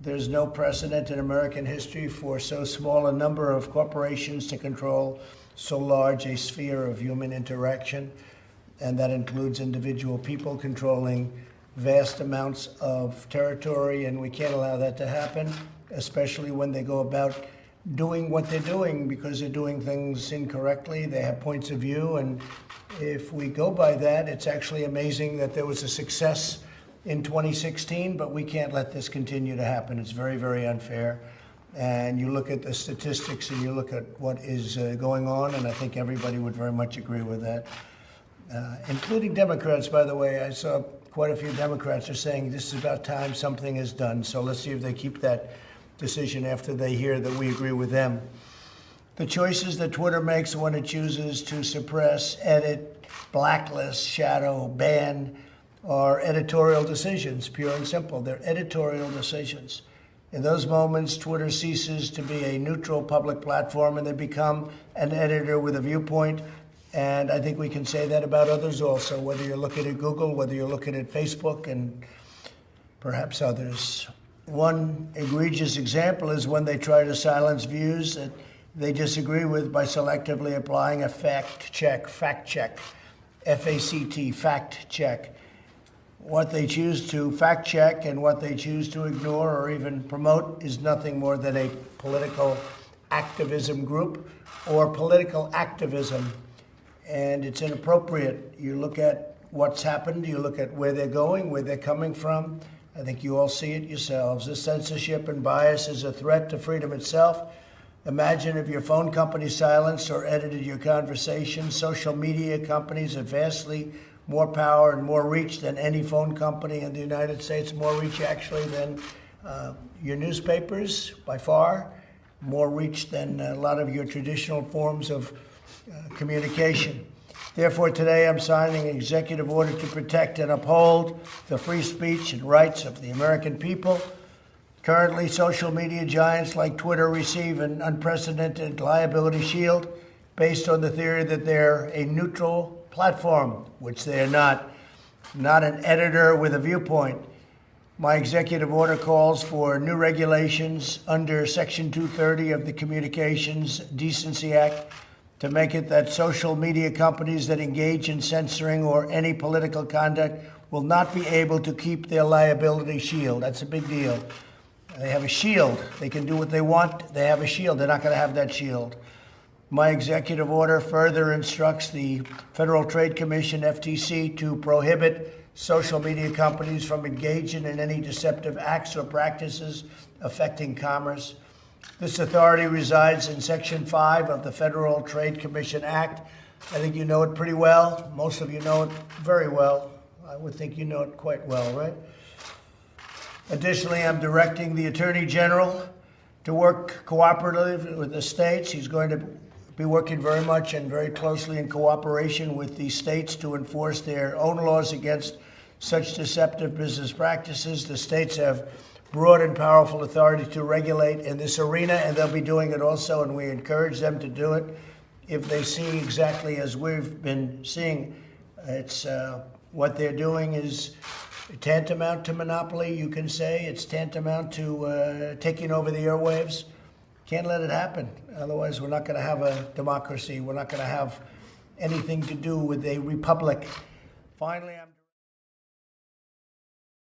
There's no precedent in American history for so small a number of corporations to control so large a sphere of human interaction, and that includes individual people controlling vast amounts of territory, and we can't allow that to happen, especially when they go about doing what they're doing, because they're doing things incorrectly. They have points of view, and if we go by that, it's actually amazing that there was a success in 2016, but we can't let this continue to happen. It's very, very unfair. And you look at the statistics and you look at what is going on, and I think everybody would very much agree with that, including Democrats, by the way. I saw quite a few Democrats are saying this is about time something is done. So let's see if they keep that decision after they hear that we agree with them. The choices that Twitter makes when it chooses to suppress, edit, blacklist, shadow, ban are editorial decisions, pure and simple. They're editorial decisions. In those moments, Twitter ceases to be a neutral public platform and they become an editor with a viewpoint. And I think we can say that about others also, whether you're looking at Google, whether you're looking at Facebook, and perhaps others. One egregious example is when they try to silence views that they disagree with by selectively applying a fact check, F-A-C-T, fact check. What they choose to fact check and what they choose to ignore or even promote is nothing more than a political activism group or political activism. And it's inappropriate. You look at what's happened, you look at where they're going, where they're coming from. I think you all see it yourselves. This censorship and bias is a threat to freedom itself. Imagine if your phone company silenced or edited your conversation. Social media companies have vastly more power and more reach than any phone company in the United States, more reach actually than your newspapers by far, more reach than a lot of your traditional forms of communication. Therefore, today I'm signing an executive order to protect and uphold the free speech and rights of the American people. Currently, social media giants like Twitter receive an unprecedented liability shield based on the theory that they're a neutral platform, which they are not an editor with a viewpoint. My executive order calls for new regulations under Section 230 of the Communications Decency Act to make it that social media companies that engage in censoring or any political conduct will not be able to keep their liability shield. That's a big deal. They have a shield. They can do what they want. They have a shield. They're not going to have that shield. My executive order further instructs the Federal Trade Commission, FTC, to prohibit social media companies from engaging in any deceptive acts or practices affecting commerce. This authority resides in Section 5 of the Federal Trade Commission Act. I think you know it pretty well. Most of you know it very well. I would think you know it quite well, right? Additionally, I'm directing the Attorney General to work cooperatively with the states. He's going to be working very much and very closely in cooperation with the states to enforce their own laws against such deceptive business practices. The states have broad and powerful authority to regulate in this arena, and they'll be doing it also, and we encourage them to do it if they see exactly as we've been seeing. It's what they're doing is tantamount to monopoly, you can say. It's tantamount to taking over the airwaves. Can't let it happen. Otherwise, we're not going to have a democracy. We're not going to have anything to do with a republic. Finally, I'm